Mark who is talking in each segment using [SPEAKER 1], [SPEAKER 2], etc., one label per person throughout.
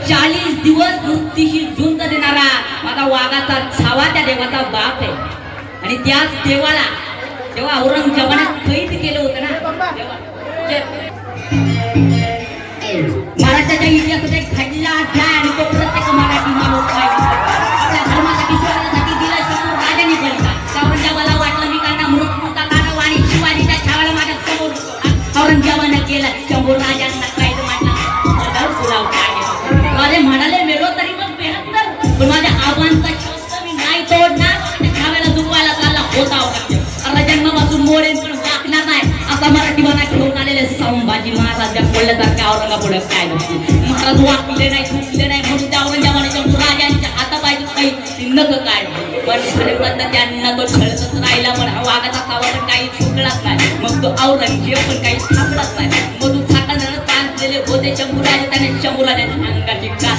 [SPEAKER 1] 40 दिवस मृत्यूशी झुंज देणारा माझा वाघाचा छावा त्या देवाचा बाप आहे. आणि त्याच देवाला जेव्हा औरंगजेबाने कैद केलं होतं ना, महाराष्ट्राच्या इतिहासात एक घडला अध्याय आणि तो प्रत्येक मराठी माणूस आपल्या धर्मासाठी स्वरासाठी दिला शंभू राजाने बलिदान. त्या औरंगजेबाला वाटलं मी त्यांना मृत्यूचा दानव आणि शिवाजीच्या छाव्याला माझ्या समोर औरंगजेबानं केलं. शंभू राजांना कैद म्हटलं गुलाव काय माझे म्हणाले मेलो तरी मग बेहत्तर, पण माझ्या आबांचा शब्द मी नाही तोडणार. त्या छाव्याला दुखवायला चालला होता औरंगजेब. जन्मापासून मोडेन पण वाकणार नाही असा मराठी बना घेऊन आलेले संभाजी महाराज त्या कोल्ह्यासारख्या औरंगापुढे काय नसते. महाराज वाकले नाही झुकले नाही म्हणून त्या औरंगजेबाने शंभू राजांच्या हातापायचे काही नग काय पण खरे त्यांना तो छळतच राहिला. पण हा वाघाचा खावा पण काही फुटलाच नाही. मग तो औरंगजेब पण काही थांबलाच नाही. मग तू थाटानं ताणलेले होते शंभू राजे. त्याने शंभू राजांच्या अंगाची काठी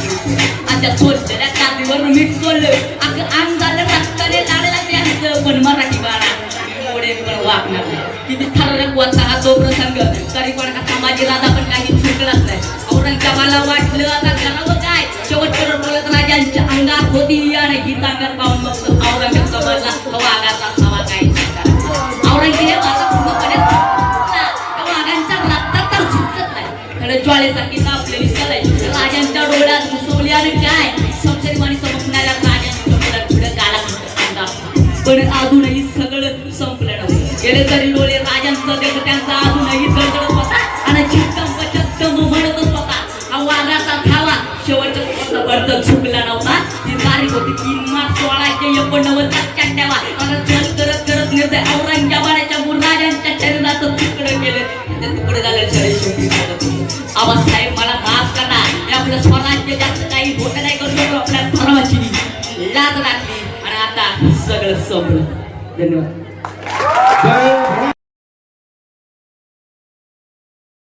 [SPEAKER 1] आणि त्या सोडलेल्या काठीवर मीठ सोडलं. अगं अंग झालं रक्ताने लाडला त्यांचं. पण मराठी बाळा पण वागणार नाही. किती ठरवलं कोणता हा तो प्रसंग तरी पण हा संभाजी राजा पण काही चुकलाच नाही. औरंगजेबाला वाटलं आता करावं काय. शेवटच्या बोलत राजांच्या अंगात होती आणि गीत अंगात पाहून मग औरंगजेबाला वाघाचा हवा काय. औरंगजेब आता पूर्णपणे वाघांच्या रक्तात तर सुटत नाही. खरं ज्वालेसारखी तापलेली सलाई राजांच्या डोळ्यात घुसवली आणि काय संशयवाणी चमकणाऱ्या राजांच्या पुढे गाला पण अजूनही सगळं संपलं नव्हतं. गेले तरी लोळे राजांचं देश त्यांचा अजूनही गडगडत होता आणि चित्तम चक्कम म्हणतच होता. हा वाघाचा धावा शेवटच्या पर्यंत झुकला नव्हता. ती तारीख होती 3 मार्च 1689 ठेवा. करत करत निर्दय औरंगजेबाच्या राजांच्या शरीराचं तुकडं केलं. त्या तुकडं झालं शरीर. आबासाहेब मला माफ करा. आपलं स्वराज्य जास्त काही मोठं नाही करू शकतो. आपल्या धर्माची लाज लागली आणि आता सगळं संपलं. धन्यवाद.